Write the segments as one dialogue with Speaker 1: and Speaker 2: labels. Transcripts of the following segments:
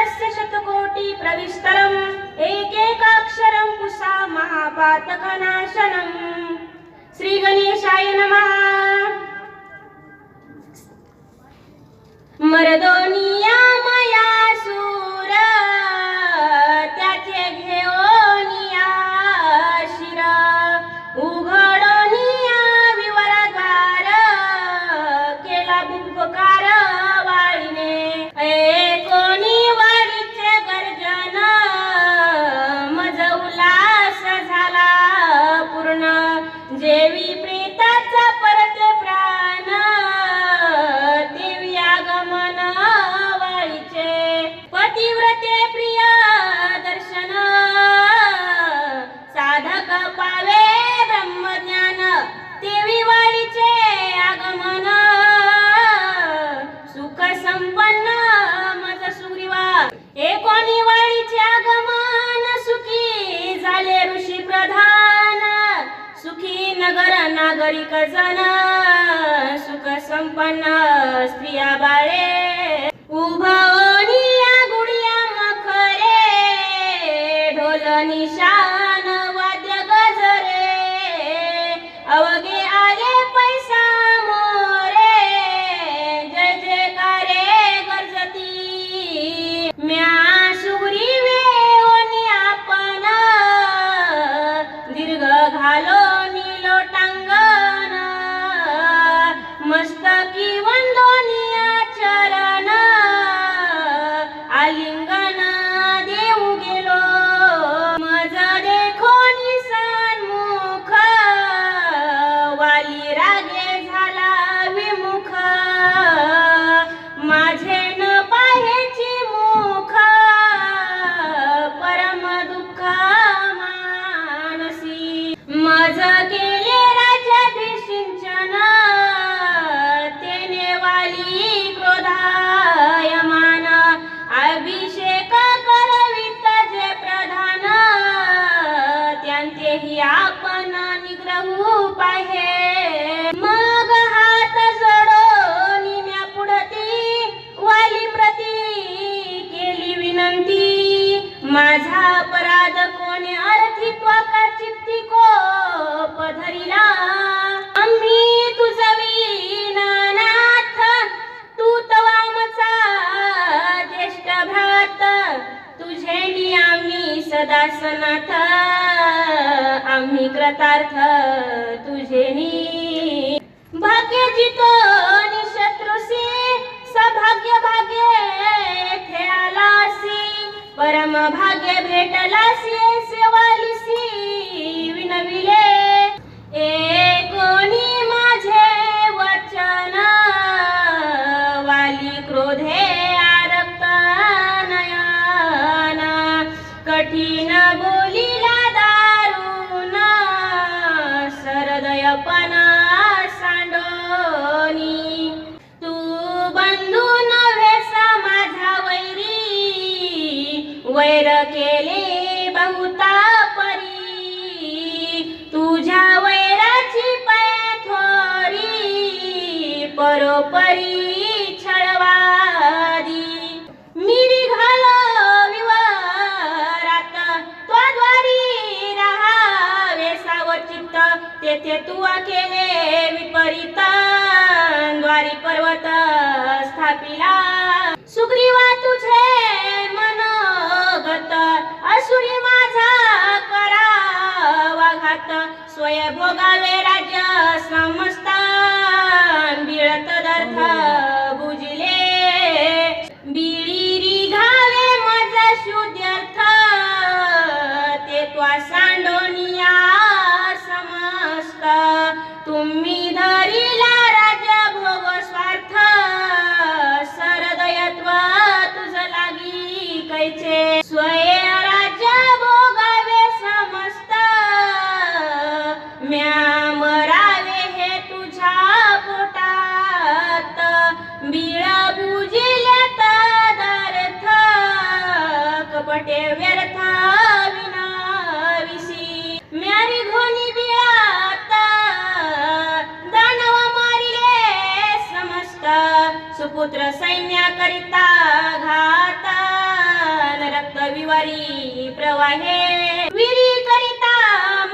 Speaker 1: ओंकारस्य शतकोटि प्रविस्तरम् एकैकाक्षरं पुषा महापातकनाशनम्। श्री गणेशाय नमः। मर्दोनिया मयासूर त्याचे घेओनिया शिर उघडोनिया विवरद्वार केला बुपकार वाळीने कोणी वाडीचे गर्जन मज उल्हास झाला पूर्ण जेवी प्रीताचा परते प्राण देवी आगमन वाळीचे पतिव्रते प्रिय दर्शन साधक पावे ब्रह्मज्ञान देवी वाळीचे आगमन सुख संपन्न मज सुग्रीवा एकोणी वाळीचे आगमन सुखी झाले ऋषी प्रधान सुखी नगर नागरिक जन सुख संपन्न स्त्रिया बाळे उभावनिया गुडिया मखरे ढोल निशान वाद्य गजरे अवघे आले पैसा मोरे जय जयकारे गरजती म्या सुग्रीवे ओनी आपण दीर्घ घालो नीलोटांगण मस्तकी वंदोनिया चरण आलिंगन देऊ गेलो मज देखो निसन्मुख वाली रागे झाला विमुख माझे न पाहेची मुख परम दुःख मानसी मज केले राज्याभिषिंचन तेने वाली क्रोधायमान अभिषेक करवित जे प्रधान त्यांचेही आपण निग्रहू पाहे मग हात जोडो निम्या पुढती वाली प्रती केली विनंती माझा अपराध कोणी अर्थित्व का चित्ती कोप धरिला आम्ही तुझवी नाथ तू तवामचा ज्येष्ठ भ्रात तुझे आम्ही सदा सनाथ आम्ही कृतार्थ तुझे भाग्य जितो निशत्रुसी सभाग्य भाग्य थे आलासी परम भाग्य भेटलासी सेवालिसी विनविले कोणी माझे वचन वाली क्रोधे आरक्त नयन कठीण बोलिला दारुण सरदयपणा सांडोनी तू बंधू नव्हेस माझा वैरी वैर केले बहुता परी तुझ्या वैराची पैथोरी परोपरी छळवादी मिरी घाल विवरात त्वाद्वारी राहावे सावचित्त तेथे तू केले विपरीत द्वारी पर्वत स्थापिला सुग्रीवा तुझे मनोगत असुरी माझा करावा घात स्वय भोगावे राज्य समस्तान बिळत दर्थ बुजिले बिळीरी घावे माझा शुद्ध्यर्थ ते त्वा सांडोनिया समस्त तुम्ही धरिला राज्य भोग स्वार्थ सरदयत्व तुझ लागी कैचे स्वय राज्य भोगावे समस्त म्या मरावे हे तुझ्या पोटात बिळ बुजिले तदर्थ कपटे व्यर्थ विनाविसी म्यारी घोनी बिळात दानव मारिले समस्त सुपुत्र सैन्याकरिता घाता रक्त विवारी प्रवाहे विरी करिता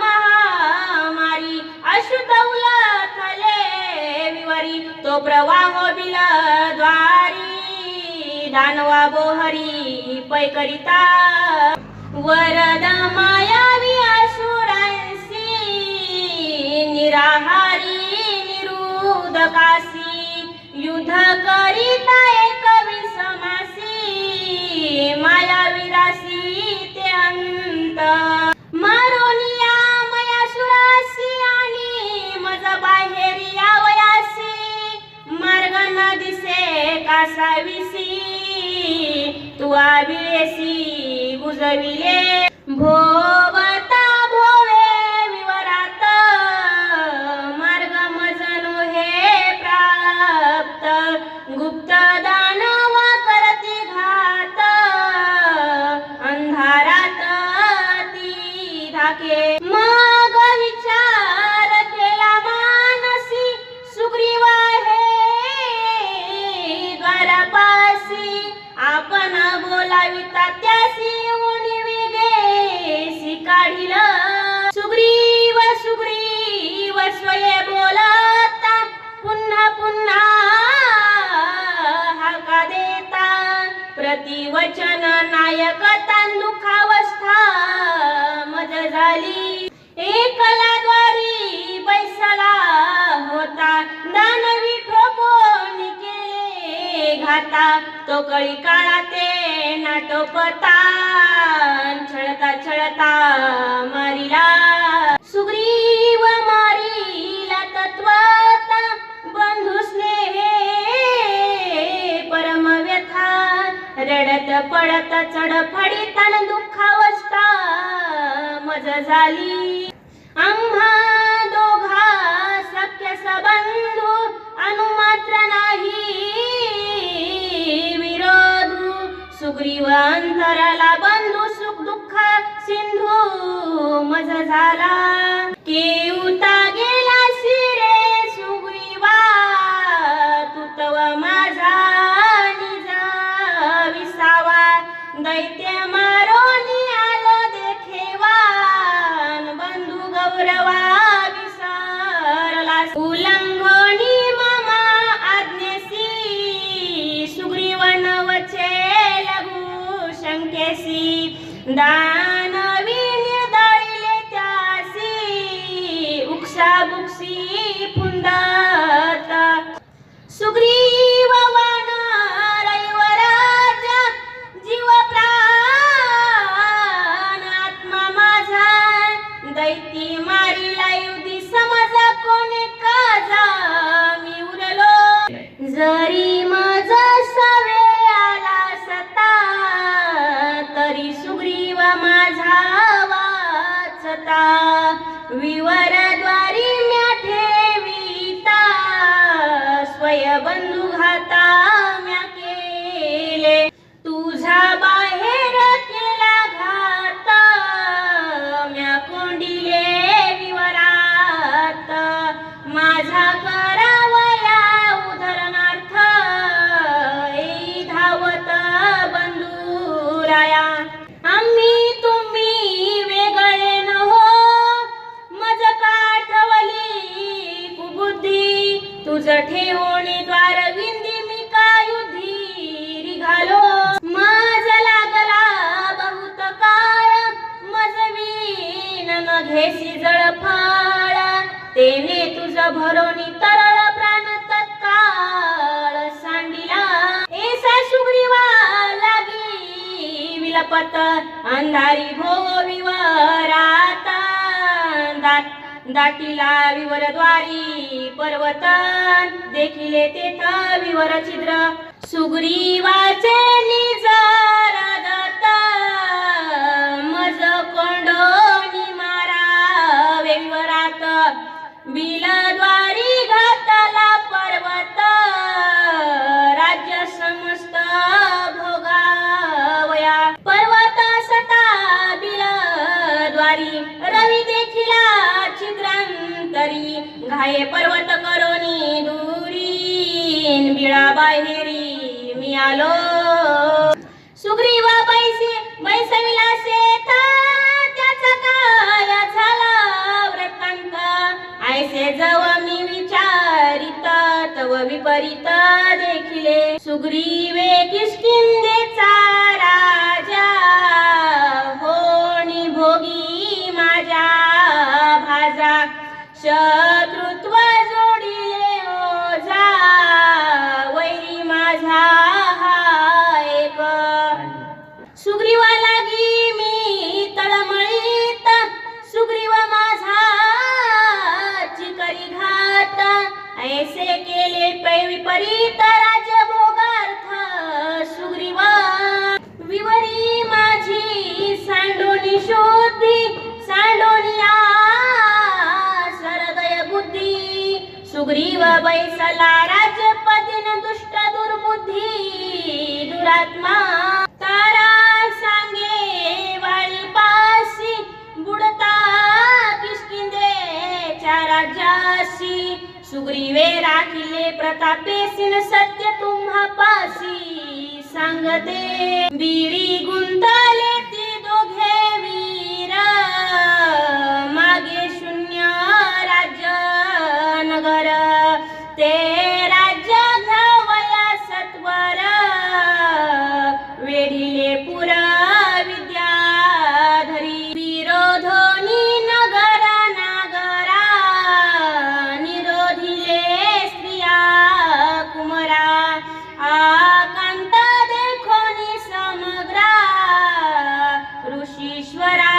Speaker 1: महामारी अशुद्ध उलथले विवारी तो प्रवाह बिलद्वारी दानवा बोहरी पै करिता वरद मायावी असुरांसी निराहारी निरुदकासी युद्ध करिता एक विसमासी मायाविरासी ते अंत मारोनिया मयासुरासी आणि मज बाहेरी यावयासी मार्ग न दिसे कासाविसी तू आविलेसी बुजविले भोवता भोवे विवरात मार्ग मजनो हे प्राप्त गुप्त दानव करती घात अंधारात ती धाके मग विचार केला मानसी सुग्रीवा हे द्वारपासी आपण बोलाविता त्यासी उणी वेगेसी काढिल सुग्रीव सुग्रीव स्वये बोलता पुन्हा पुन्हा हाका देता प्रतिवचन नायकता दुःखावस्था मज झाली एकला द्वारी बैसला होता दानवी ठोकोनी केले घाता तो कळी काळा ते नाटोपता छळता छळता मारिला सुग्रीव मारिला तत्वता बंधू स्नेहे परम व्यथा रडत पडत चढफडीतन दुःखावस्था मज झाली आम्हा दोघा सख्य सबंधू अनुमात्र नाही विरोधू सुग्रीव अंतराला बंधू सुख दुःख सिंधू मज झाला केऊता गेला सिरे सुग्रीवा तू तव माझा निजा विसावा दैत्य मारोनी आलो देखेवान बंधू गौरवा विसरला उल्लंघोनी ममा आज्ञेसी सुग्रीव नवचे लघु शंकेसी दानवी निर्दळिले त्यासी उक्सा बुक्सी पुंदत सुग्रीव वानर राजा जीव प्राण आत्मा माझा दैती मारिला युधी समज कोणी काजा मी उरलो जरी मज सवे आला सता तरी सुग्रीव माझा वाचता विवरद्वारी म्या ठेविता स्वयंबंधू घाता म्या केले तुझा बाहेर केला घात म्या कोंडिले विवरात माझा करावया उदाहरणार्थ ए धावत बंधुराया आम्ही तुम्ही वेगळे न हो मज काठवली कुबुद्धी तुझ ठेवणी द्वार विंदी मी कायुधी रिघालो माझ लागला बहुत काळ मज वीन न घेसी जळफाळ तेने तुझ भरोनी तरळ प्राण तत्काळ सांडिला ऐसा सुग्रीवा लागी विलपत अंधारी भो विवरात दाटिला विवरद्वारी पर्वत देखिले तेथ विवर छिद्र सुग्रीवाचे निजर दत्त मज कोंडोनी मारा विवरात बिलद्वारी घातला पर्वत राज्य समस्त भोगावया पर्वत सता बिलद्वारी रवी देखिला छिद्रांतरी घाये पर्वत करोनी दुरी बिळा बाहेरी मी आलो सुग्रीवा बैसविला शेत त्याचा काय झाला वृत्तांत ऐसे जव मी विचारित तव विपरीत देखिले सुग्रीवे किष्किंधेचा राजा होणी भोगी माझ्या भाजा शत्रुत्व जोडिले ओझा वैरी माझा हा एक सुग्रीवा लागी मी तळमळीत सुग्रीव माझा चिकरी घात ऐसे केले विपरीत राज्य भोगार्थ सुग्रीवा विवरी माझी सांडोनी शोधी सांडोनिया सरदय बुद्धी सुग्रीव बैसला राजपदीन दुष्ट दुर्बुद्धी दुरात्मा तारा सांगे वाळीपासी बुडता किष्किंधेच्या राज्यासी सुग्रीवे राखिले प्रतापेसिन सत्य तुम्हा पासी सांगते बीडी गुंतले ती दोघे वीर मागे शून्य राज्य नगर ते राज्य घ्यावया सत्वर वेढिले पुर विद्याधरी विरोधोनी नगर नागरा निरोधिले स्त्रिया कुमरा आकांत देखोनी समग्रा ऋषीश्वरा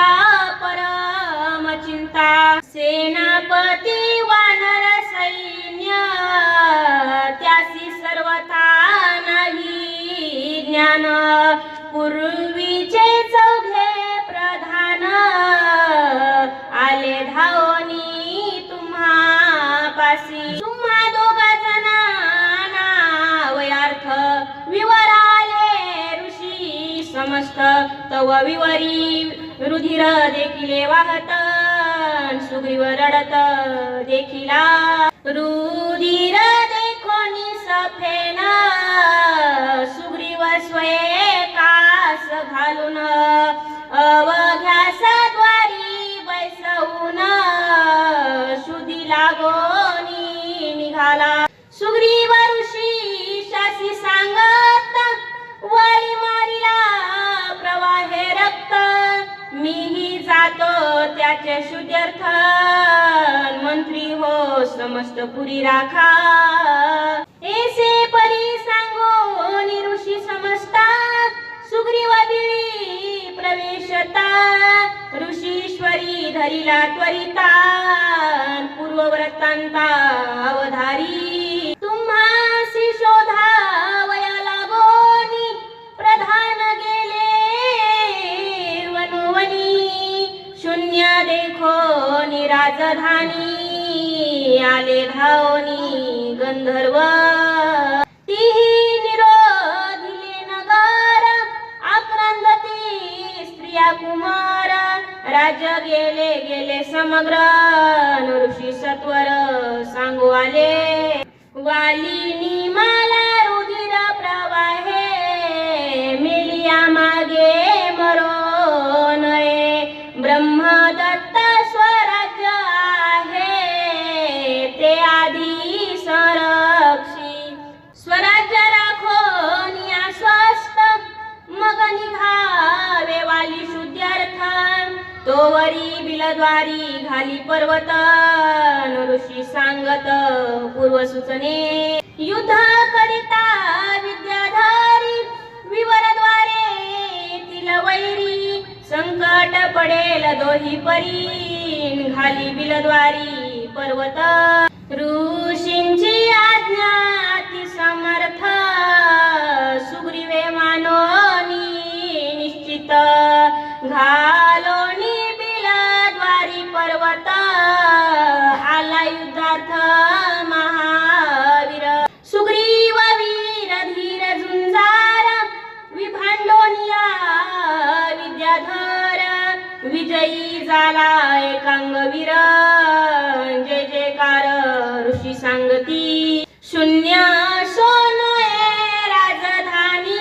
Speaker 1: परम चिंता सेनापती वानर सैन्य त्यासी सर्वथा नाही ज्ञान पूर्वीचे चौघे प्रधान आले धावनी तुम्हा पासी तुम्हा दोघा जणांना वयार्थ विवर आले ऋषी समस्त तव विवरी रुधिर देखिले वाहत सुग्रीव रडत देखिला रुधिर देखोनी सफेन सुग्रीव स्वये कास घालून अवघ्यास द्वारी बैसवून शुधी लागोनी निघाला सुग्रीव ऋषी शासी सांगत वाळी मारिला प्रवाहे रक्त मीही जातो त्याचे शुद्ध्यर्थ मंत्री हो समस्त पुरी राखा ऐसे परी सांगो ऋषी समजता सुग्रीव बिळी प्रवेशता ऋषीश्वरी धरिला त्वरिता पूर्वव्रतांता अवधारी तुम्हासी शोधा वया लागोनी प्रधान गेले वनोवनी शून्य देखो राजधानी आले धावनी गंधर्व तीही निरोधिले नगर आक्रंदती स्त्रिया कुमार राज्य गेले गेले समग्र ऋषी सत्वर सांगू आले वालिनी माला रुधिर प्रवाहे मिलिया मागे मरो नये ब्रह्मदत्त स्वराज्य आहे ते आधी संरक्षी स्वराज्य राखो निया स्वस्त मग निघावे वाली शुद्ध्यर्थ तोवरी बिलद्वारी घाली पर्वत ऋषी सांगत पूर्व सूचने युद्ध करिता विद्याधारी विवरद्वारे तिल वैरी संकट पडेल दोही परी घाली बिलद्वारी पर्वत ऋषींची आज्ञा अति समर्थ सुग्रीवे मानोनी निश्चित घालोनी बिलद्वारी पर्वत आला युद्धार्थ महावीर सुग्रीव वीर धीर झुंजार विभांडोनिया विद्याधर विजयी झाला एकांगवीर जय जयकार ऋषी सांगती शून्य सोनये राजधानी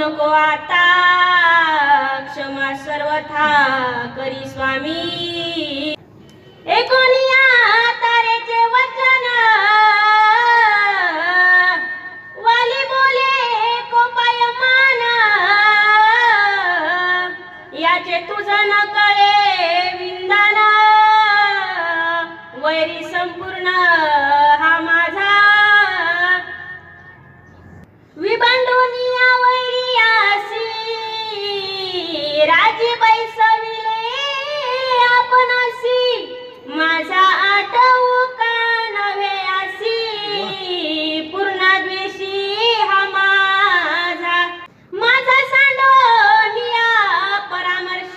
Speaker 1: नको आता, क्षमा सर्वथा करी स्वामी. एकोनिया तारेचे वचन वाली बोले कोपाय मान, याचे तुझं न कळे विंदान, वैरी संपूर्ण हा माझा. विभांडुनिया वैरियासी राजी बैसविले आपणासी, माझा आठवू का नव्हे आसी, पूर्णाद्वेषी हा माझा. माझा सांडोनिया परामर्श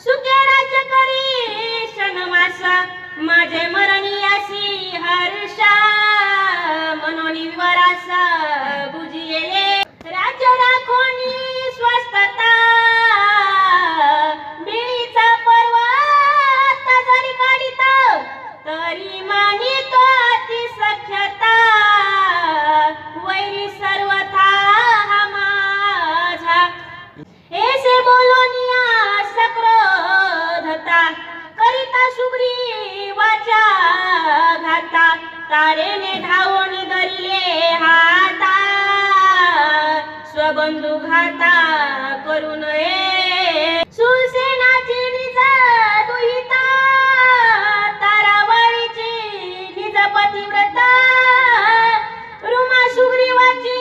Speaker 1: सुखे राज्य करी क्षणमास, माझे मरणीयासी हर्ष मनोनी विवरास बुजिले. राज्य राखोनी स्वस्थता बिळीचा पर्वत जरी काढित, तरी मानितो अति सख्यता, वैरी सर्वथा हा माझा. ऐसे बोलोनिया सक्रोधता, करिता सुग्रीवाचा घाता, तारेने धावोनी धरिले हाता, स्वबंधू घाता करू नये. सुसेनाची निज दुहिता, तारावळीची निज पतिव्रता, रुमा सुग्रीवाची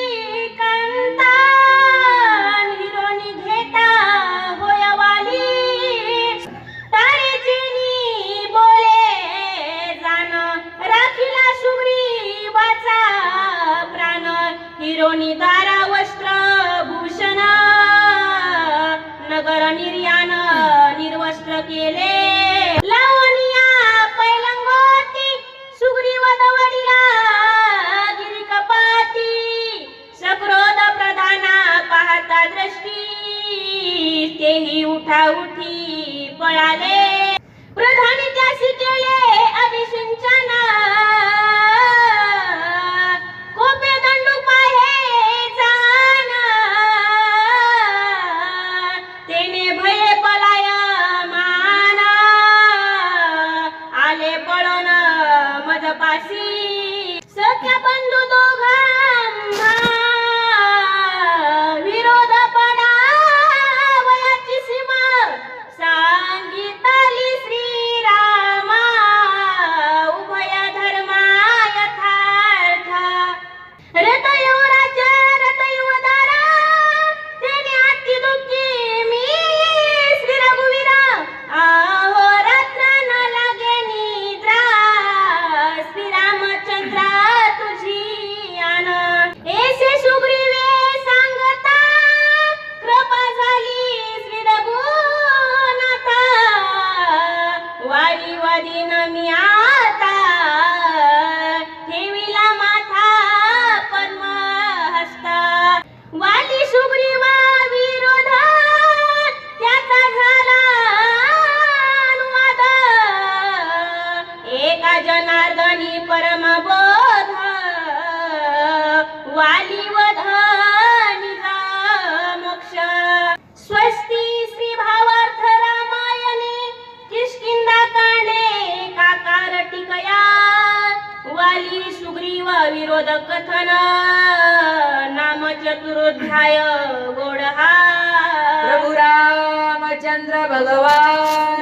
Speaker 1: कांता, हिरोनी घेता होय वाली. तारेची नी बोले जाण, राखिला सुग्रीवाचा प्राण, हिरोनी दारा वस्त्र भूषण, नगर निर्याण निर्वस्त्र केले. लावणिया पैलंगोटी सुग्रीव दवडिला गिरी कपाती, सक्रोध प्रधाना पाहता दृष्टी, तेही उठा उठी पळाले. प्रधानी त्यासी केले अभिषिंचन, कोपे दंडू पाहे जाण, तेने भये पलाय मान, आले पळून मजपासी. सख्या बंधू दोघांना विरोध पडा वयाची सीमा, सांगितली श्रीरामा उभय धर्मा यथार्थ. रतयो राज्य रतयो दारा, तेने अति दुःखी मी श्री रघुवीरा, आहो रात्र न लागे निद्रा, श्रीरामचंद्रा तुझी आण. ऐसे सुग्रीवे सांगता, कृपा झाली श्री रघुनाथा, वाली वादीन मी आता, ठेविला माथा पद्म हस्ता. वाली सुग्रीवा विरोध त्याचा झाला अनुवाद, एका जनार्दनी परम बोध, वाली वध निज मोक्ष. स्वस्ती श्री भावार्थ रामायणे, किष्किंधा कांडे काकार टिकया, वाली सुग्रीव विरोध कथन, नाम चतुरोध्याय गोड हा.
Speaker 2: प्रभु रामचंद्र भगवान